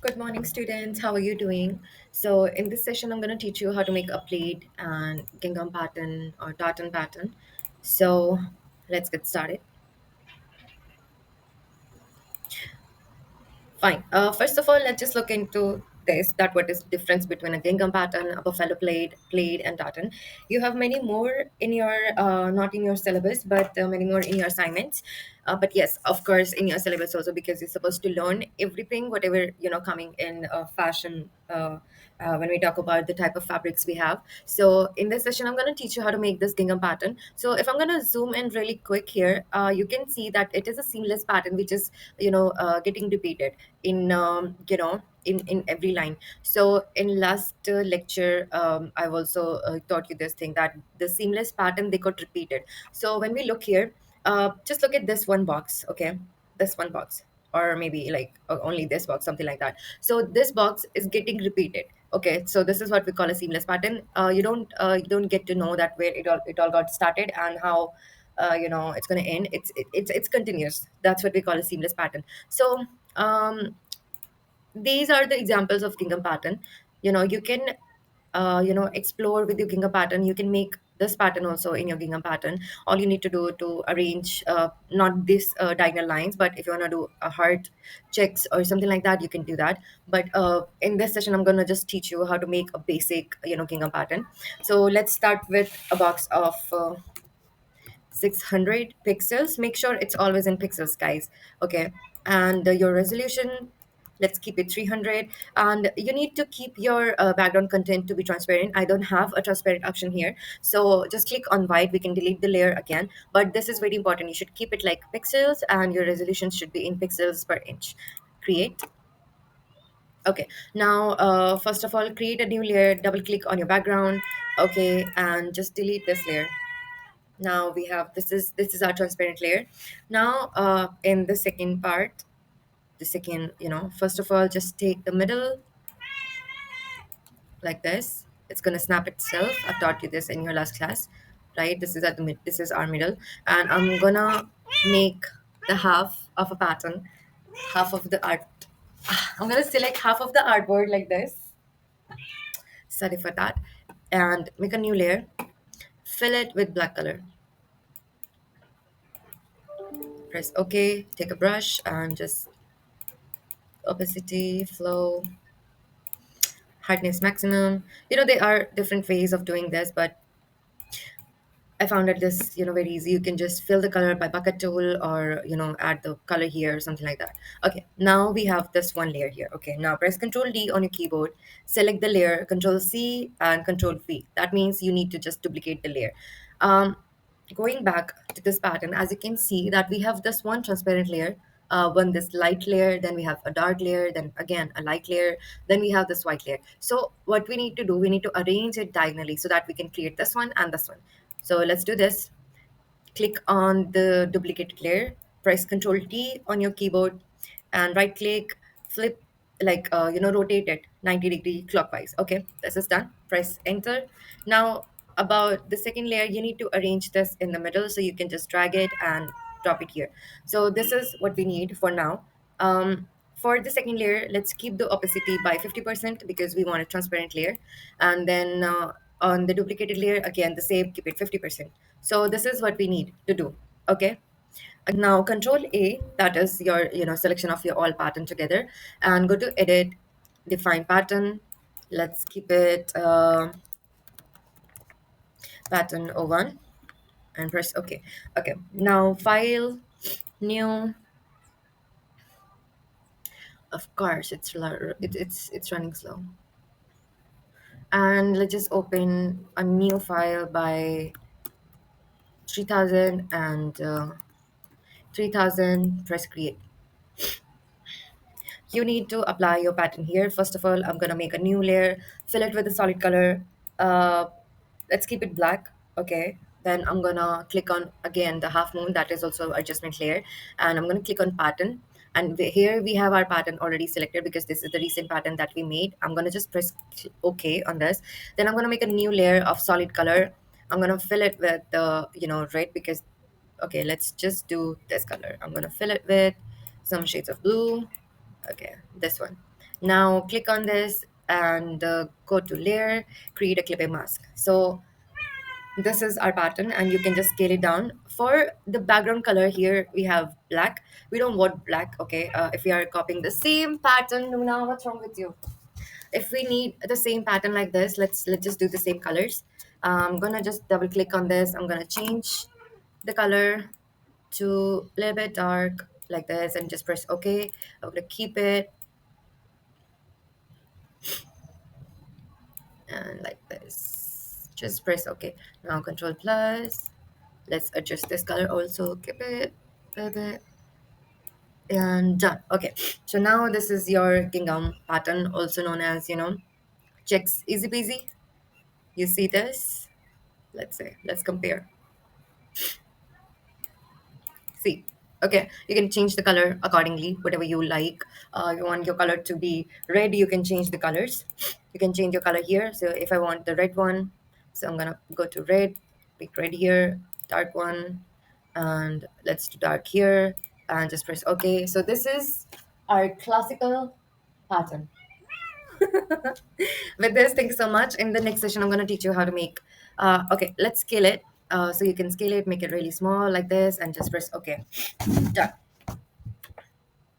Good morning, students. How are you doing? So, in this session, I'm going to teach you how to make a plate and gingham pattern or tartan pattern. So, let's get started. Fine. First of all, let's just look into this. That what is the difference between a gingham pattern, a buffalo plate, and tartan. You have many more in your not in your syllabus, but many more in your assignments. But yes, of course, in your syllabus also because you're supposed to learn everything, whatever coming in fashion. When we talk about the type of fabrics we have. So in this session, I'm going to teach you how to make this gingham pattern. So if I'm going to zoom in really quick here, you can see that it is a seamless pattern which is getting repeated in in every line. So in last lecture, I've also taught you this thing that the seamless pattern they got repeated. So when we look here, just look at this one box, okay, this one box, or maybe like only this box, something like that. So this box is getting repeated. Okay, so this is what we call a seamless pattern. You don't get to know that where it all got started and how it's going to end. It's continuous. That's what we call a seamless pattern. So these are the examples of gingham pattern. You can explore with your gingham pattern. You can make this pattern also in your gingham pattern. All you need to do to arrange not this diagonal lines, but if you want to do a heart checks or something like that, you can do that. But in this session, I'm going to just teach you how to make a basic gingham pattern. So let's start with a box of 600 pixels. Make sure it's always in pixels, guys. Okay, and your resolution, let's keep it 300. And you need to keep your background content to be transparent. I don't have a transparent option here, so just click on white. We can delete the layer again, but this is very important. You should keep it like pixels and your resolution should be in pixels per inch. Create. Okay, now first of all, create a new layer, double click on your background. Okay, and just delete this layer. Now we have, this is our transparent layer. Now in the second part, the second, first of all, just take the middle like this. It's going to snap itself. I've taught you this in your last class, right? This is at the mid, this is our middle, and I'm gonna make the half of a pattern, half of the art. I'm gonna select half of the artboard like this. Sorry for that. And make a new layer, fill it with black color. Press OK, take a brush and just opacity, flow, hardness maximum. There are different ways of doing this, but I found that this, very easy. You can just fill the color by bucket tool or, add the color here or something like that. Okay, now we have this one layer here. Okay, now press Control D on your keyboard, select the layer, Control C and Control V. That means you need to just duplicate the layer. Um, Going back to this pattern, as you can see that we have this one transparent layer, one this light layer, then we have a dark layer, then again a light layer, then we have this white layer. So what we need to do, we need to arrange it diagonally so that we can create this one and this one. So let's do this. Click on the duplicated layer, press Ctrl T on your keyboard, and right click, flip, like, rotate it 90-degree clockwise. Okay, this is done. Press Enter. Now, about the second layer, you need to arrange this in the middle, so you can just drag it and drop it here. So this is what we need for now. For the second layer, let's keep the opacity by 50% because we want a transparent layer. And then on the duplicated layer, again, the same, keep it 50%. So this is what we need to do. Okay. Now Control A, that is your selection of your all pattern together, and go to Edit, Define Pattern. Let's keep it pattern 01 and press OK. Okay. Now File, New. Of course, it's running slow. And let's just open a new file by 3000 and 3000. Press Create. You need to apply your pattern here. First of all, I'm going to make a new layer, fill it with a solid color. uh, let's keep it black. Okay, then I'm gonna click on again the half moon, that is also adjustment layer, and I'm gonna click on pattern. And here we have our pattern already selected because this is the recent pattern that we made. I'm gonna just press OK on this. Then I'm gonna make a new layer of solid color. I'm gonna fill it with the red because, okay, let's just do this color. I'm gonna fill it with some shades of blue. Okay, this one. Now click on this and go to layer, create a clipping mask. So this is our pattern and you can just scale it down. For the background color here, we have black. We don't want black, okay? If we are copying the same pattern, Luna, what's wrong with you? If we need the same pattern like this, let's just do the same colors. I'm gonna just double click on this. I'm gonna change the color to a little bit dark like this and just press OK. I'm gonna keep it and like this. Just press OK. Now Control Plus. Let's adjust this color also. Keep it a bit and done. Okay. So now this is your gingham pattern, also known as checks easy peasy. You see this? Let's say let's compare. See, okay, you can change the color accordingly, whatever you like. You want your color to be red, you can change the colors. You can change your color here. So if I want the red one, so I'm gonna go to red, pick red here, dark one, and let's do dark here, and just press OK. So this is our classical pattern. With this, thank you so much. In the next session, I'm going to teach you how to make, okay, let's scale it. So you can scale it, make it really small like this, and just press OK. Done.